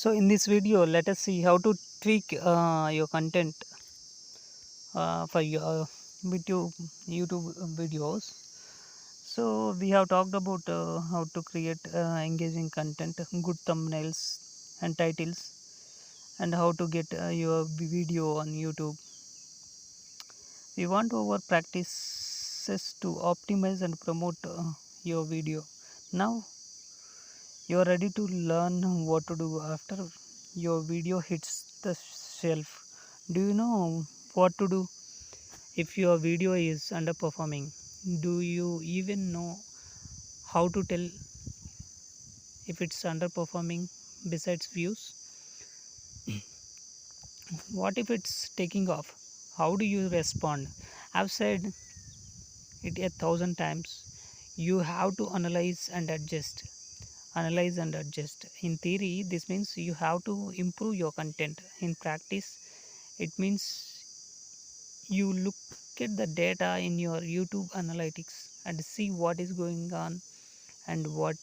So in this video, let us see how to tweak your content for your YouTube videos. So we have talked about how to create engaging content, good thumbnails and titles, and how to get your video on YouTube. We want our practices to optimize and promote your video. Now you are ready to learn what to do after your video hits the shelf. Do you know what to do if your video is underperforming? Do you even know how to tell if it's underperforming besides views? What if it's taking off? How do you respond? I've said it 1,000 times. You have to analyze and adjust. Analyze and adjust. In theory, this means you have to improve your content. In practice, it means you look at the data in your YouTube analytics and see what is going on and what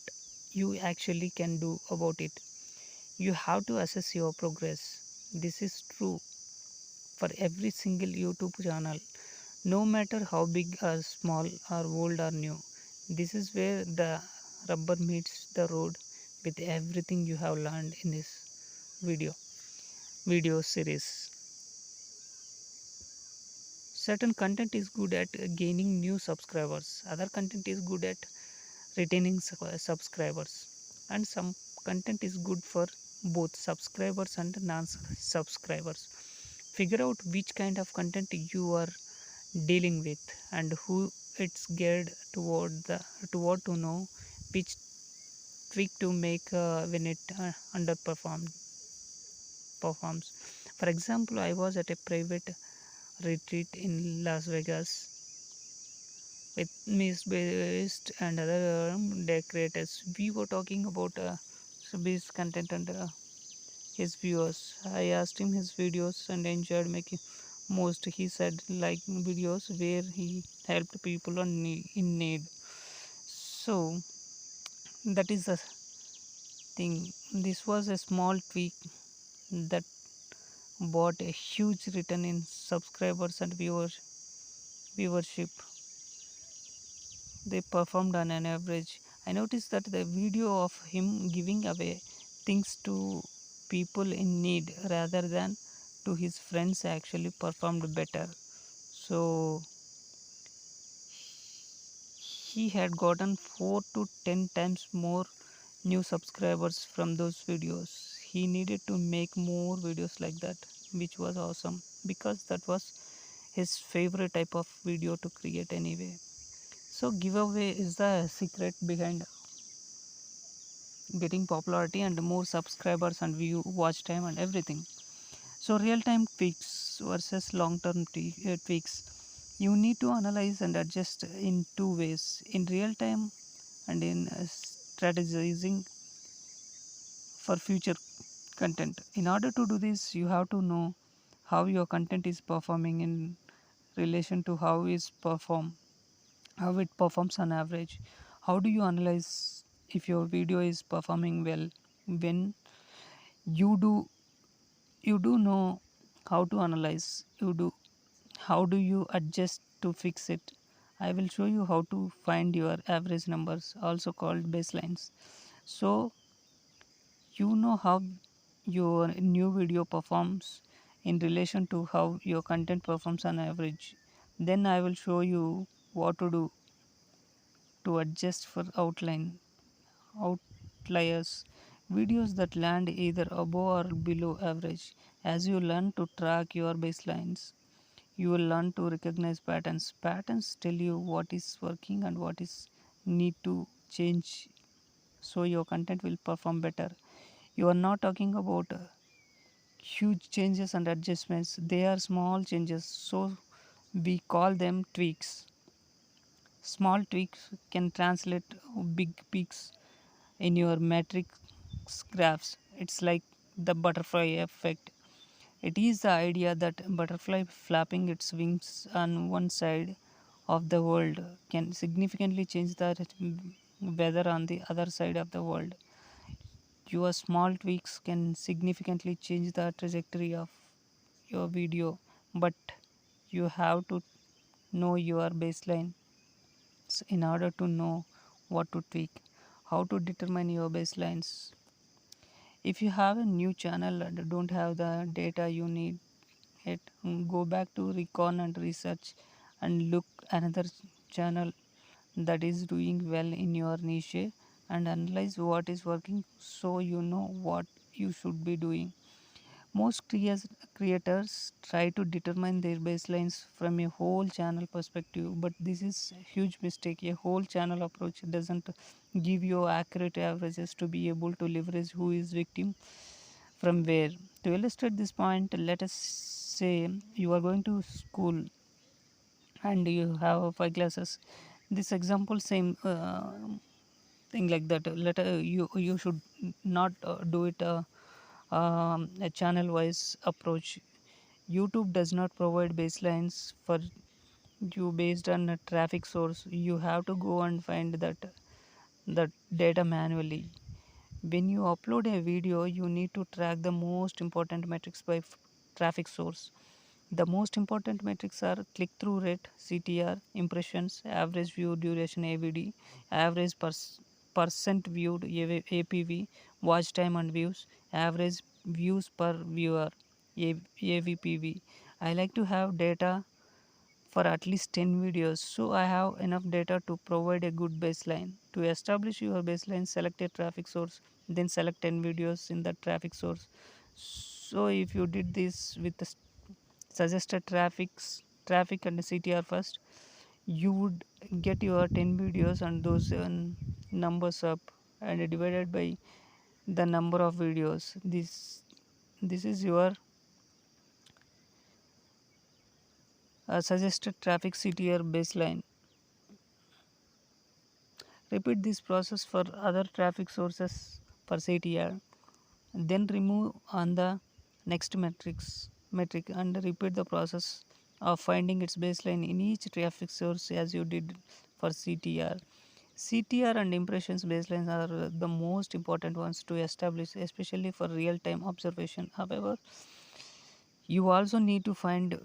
you actually can do about it. You have to assess your progress. This is true for every single YouTube channel, no matter how big or small or old or new. This is where the rubber meets the road with everything you have learned in this video series. Certain content is good at gaining new subscribers, other content is good at retaining subscribers, and some content is good for both subscribers and non-subscribers. Figure out which kind of content you are dealing with and who it's geared toward to know which tweak to make when it performs. For example, I was at a private retreat in Las Vegas with Miss Beast and other decorators. We were talking about Beast content and his viewers. I asked him his videos and enjoyed making most. He said like videos where he helped people in need. So that is the thing. This was a small tweak that brought a huge return in subscribers and viewership. They performed on an average. I noticed that the video of him giving away things to people in need rather than to his friends actually performed better. So he had gotten 4 to 10 times more new subscribers from those videos. He needed to make more videos like that, which was awesome because that was his favorite type of video to create anyway. So giveaway is the secret behind getting popularity and more subscribers and view watch time and everything. So real time tweaks versus long term tweaks. You need to analyze and adjust in two ways, in real time and in strategizing for future content. In order to do this, you have to know how your content is performing in relation to how it performs on average. How do you analyze if your video is performing well? When you do you do know how to analyze, how do you adjust to fix it? I will show you how to find your average numbers, also called baselines. So you know how your new video performs in relation to how your content performs on average. Then I will show you what to do to adjust for outliers, videos that land either above or below average. As you learn to track your baselines, you will learn to recognize patterns. Patterns tell you what is working and what is need to change so your content will perform better. You are not talking about huge changes and adjustments, they are small changes, so we call them tweaks. Small tweaks can translate big peaks in your matrix graphs. It's like the butterfly effect. It is the idea that butterfly flapping its wings on one side of the world can significantly change the weather on the other side of the world. Your small tweaks can significantly change the trajectory of your video, but you have to know your baseline in order to know what to tweak. How to determine your baselines? If you have a new channel and don't have the data you need it, go back to recon and research and look another channel that is doing well in your niche and analyze what is working so you know what you should be doing. Most creators try to determine their baselines from a whole channel perspective, but this is a huge mistake. A whole channel approach doesn't give you accurate averages to be able to leverage who is victim from where. To illustrate this point, let us say you are going to school and you have 5 classes. This example same thing like that. Let you should not do it a channel wise approach. YouTube does not provide baselines for you based on a traffic source. You have to go and find that data manually. When you upload a video, you need to track the most important metrics by traffic source. The most important metrics are click through rate, CTR, impressions, average view duration AVD, average percent viewed APV, watch time and views, average views per viewer AVPV. I like to have data for at least 10 videos so I have enough data to provide a good baseline. To establish your baseline, select a traffic source, then select 10 videos in the traffic source. So if you did this with the suggested traffic and CTR first, you would get your 10 videos and those numbers up and divided by the number of videos. This is your suggested traffic CTR baseline. Repeat this process for other traffic sources for CTR. Then remove on the next metric and repeat the process of finding its baseline in each traffic source as you did for CTR. CTR and impressions baselines are the most important ones to establish, especially for real-time observation. However, you also need to find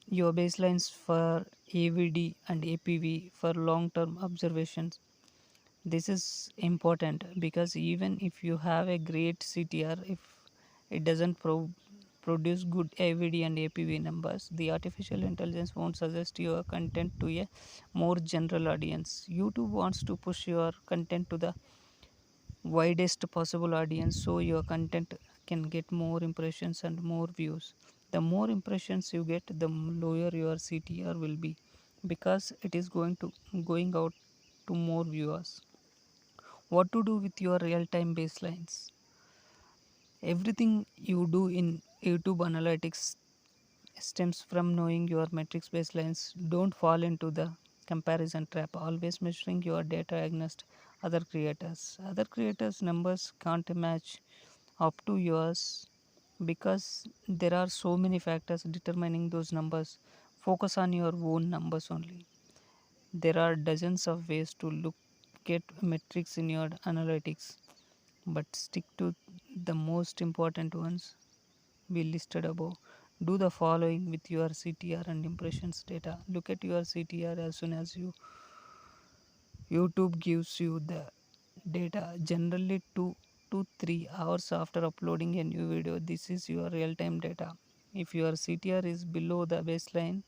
your baselines for AVD and APV for long-term observations. This is important because even if you have a great CTR, if it doesn't produce good AVD and APV numbers, the artificial intelligence won't suggest your content to a more general audience. YouTube wants to push your content to the widest possible audience so your content can get more impressions and more views. The more impressions you get, the lower your CTR will be because it is going out to more viewers. What to do with your real-time baselines? Everything you do in YouTube analytics stems from knowing your metrics baselines. Don't fall into the comparison trap. Always measuring your data against other creators. Other creators' numbers can't match up to yours because there are so many factors determining those numbers. Focus on your own numbers only. There are dozens of ways to look at metrics in your analytics, but stick to the most important ones we listed above. Do the following with your CTR and impressions data. Look at your CTR as soon as YouTube gives you the data, generally 2 to 3 hours after uploading a new video. This is your real-time data. If your CTR is below the baseline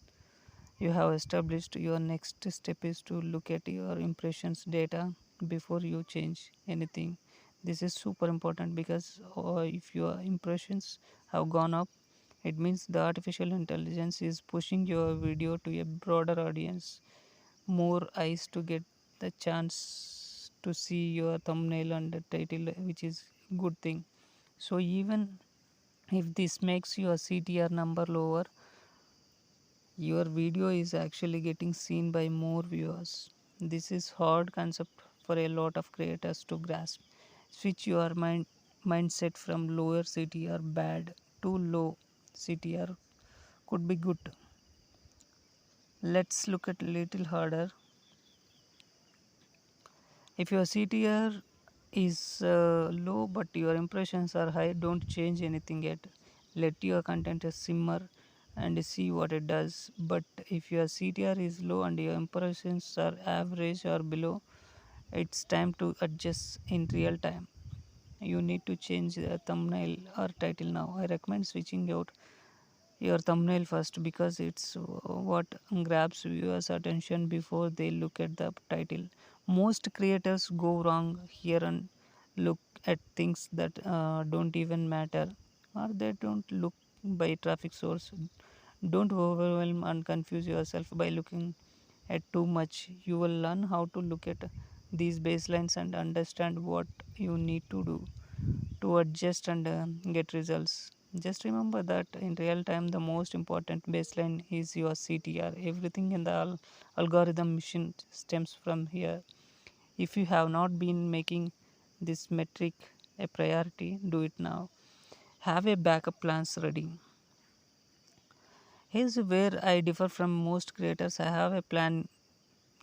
you have established, your next step is to look at your impressions data before you change anything. This is super important because if your impressions have gone up, it means the artificial intelligence is pushing your video to a broader audience, more eyes to get the chance to see your thumbnail and the title, which is good thing. So even if this makes your CTR number lower, your video is actually getting seen by more viewers. This is hard concept for a lot of creators to grasp. Switch your mindset from lower CTR bad to low CTR could be good. Let's look at a little harder. If your CTR is low but your impressions are high, don't change anything yet. Let your content simmer and see what it does. But if your CTR is low and your impressions are average or below, it's time to adjust in real time. You need to change the thumbnail or title now. I recommend switching out your thumbnail first because it's what grabs viewers' attention before they look at the title. Most creators go wrong here and look at things that don't even matter or they don't look by traffic source. Don't overwhelm and confuse yourself by looking at too much. You will learn how to look at these baselines and understand what you need to do to adjust and get results. Just remember that in real time, the most important baseline is your CTR. Everything in the algorithm machine stems from here. If you have not been making this metric a priority, do it now. Have a backup plans ready. Here's where I differ from most creators. I have a plan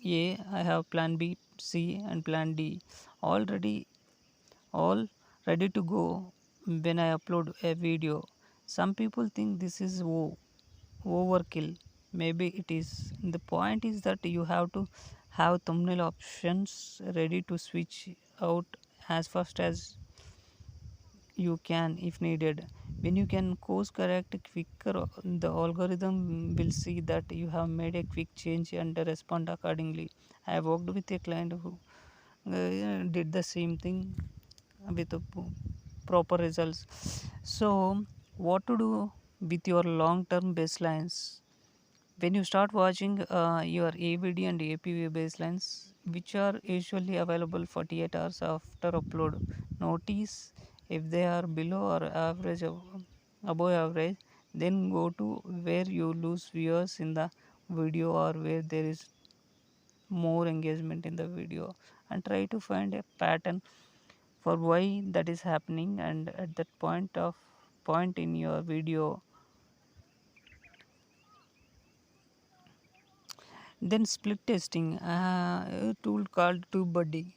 A, I have plan B, C, and plan D already all ready to go when I upload a video. Some people think this is overkill. Maybe it is. The point is that you have to have thumbnail options ready to switch out as fast as you can if needed. When you can course correct quicker, the algorithm will see that you have made a quick change and respond accordingly. I worked with a client who did the same thing with proper results. So, what to do with your long term baselines? When you start watching your AVD and APV baselines, which are usually available 48 hours after upload, notice if they are below or average above average, then go to where you lose viewers in the video or where there is more engagement in the video and try to find a pattern for why that is happening, and at that point in your video, then split testing, a tool called TubeBuddy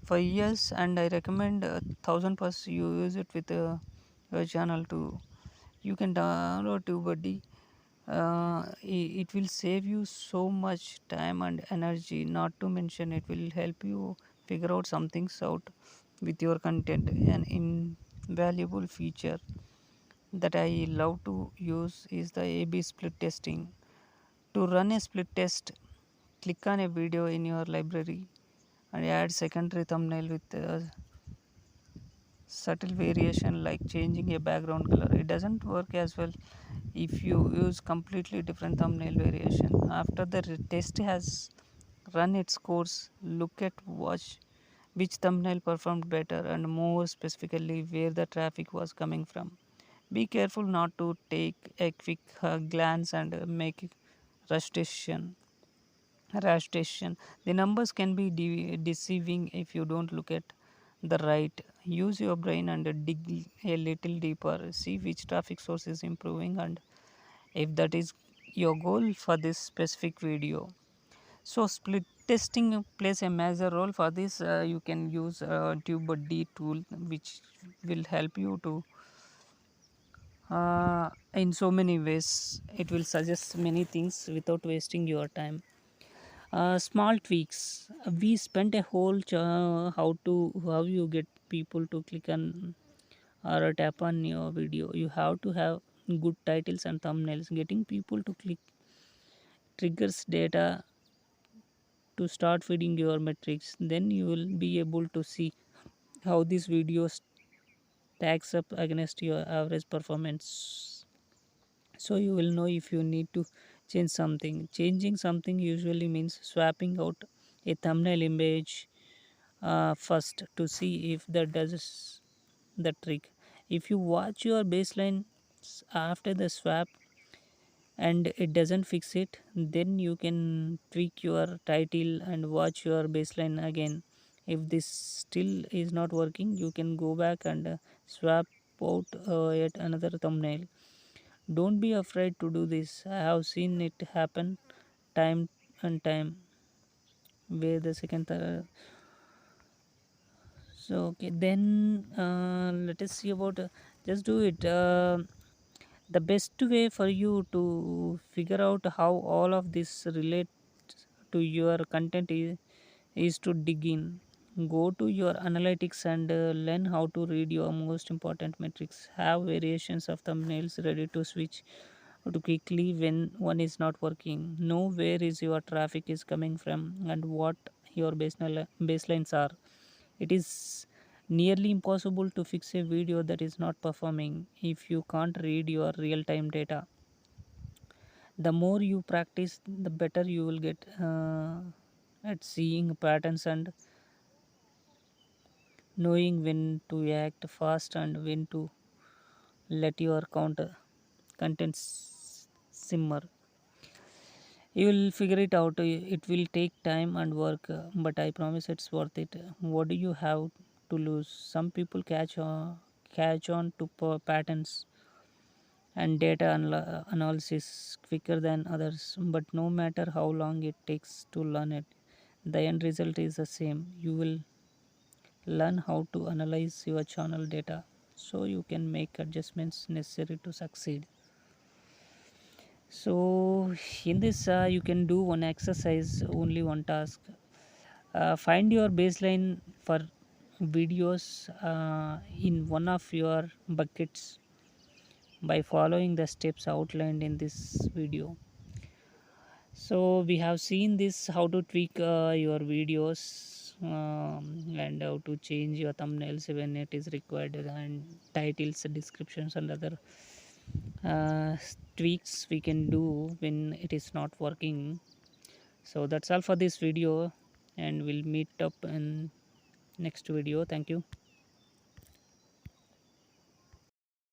for years, and I recommend 1000% you use it with your channel too. You can download TubeBuddy. It will save you so much time and energy. Not to mention, it will help you figure out some things out with your content. An invaluable feature that I love to use is the A/B split testing. To run a split test, click on a video in your library and add secondary thumbnail with a subtle variation like changing a background color. It doesn't work as well if you use completely different thumbnail variation. After the test has run its course, look at watch which thumbnail performed better and more specifically where the traffic was coming from. Be careful not to take a quick glance and make rush decision. Rash decision. The numbers can be deceiving if you don't look at the right. Use your brain and dig a little deeper. See which traffic source is improving and if that is your goal for this specific video. So split testing plays a major role for this. You can use TubeBuddy tool, which will help you to in so many ways. It will suggest many things without wasting your time. Small tweaks. We spent a whole how you get people to click on or tap on your video. You have to have good titles and thumbnails. Getting people to click triggers data to start feeding your metrics. Then you will be able to see how this video stacks up against your average performance. So you will know if you need to change something. Changing something usually means swapping out a thumbnail image first to see if that does the trick. If you watch your baseline after the swap and it doesn't fix it, then you can tweak your title and watch your baseline again. If this still is not working, you can go back and swap out yet another thumbnail. Don't be afraid to do this. I have seen it happen time and time where the second so okay, then let us see about just do it. The best way for you to figure out how all of this relates to your content is to dig in. Go to your analytics and learn how to read your most important metrics. Have variations of thumbnails ready to switch to quickly when one is not working. Know where is your traffic is coming from and what your baselines are. It is nearly impossible to fix a video that is not performing if you can't read your real time data. The more you practice, the better you will get at seeing patterns and knowing when to act fast and when to let your content simmer. You will figure it out. It will take time and work, but I promise it's worth it. What do you have to lose? Some people catch on to patterns and data analysis quicker than others, but no matter how long it takes to learn it, the end result is the same. You will learn how to analyze your channel data so you can make adjustments necessary to succeed. So in this you can do one exercise, only one task. Find your baseline for videos in one of your buckets by following the steps outlined in this video. So we have seen this how to tweak your videos, and how to change your thumbnails when it is required, and titles, descriptions, and other tweaks we can do when it is not working. So that's all for this video, and we'll meet up in next video. Thank you.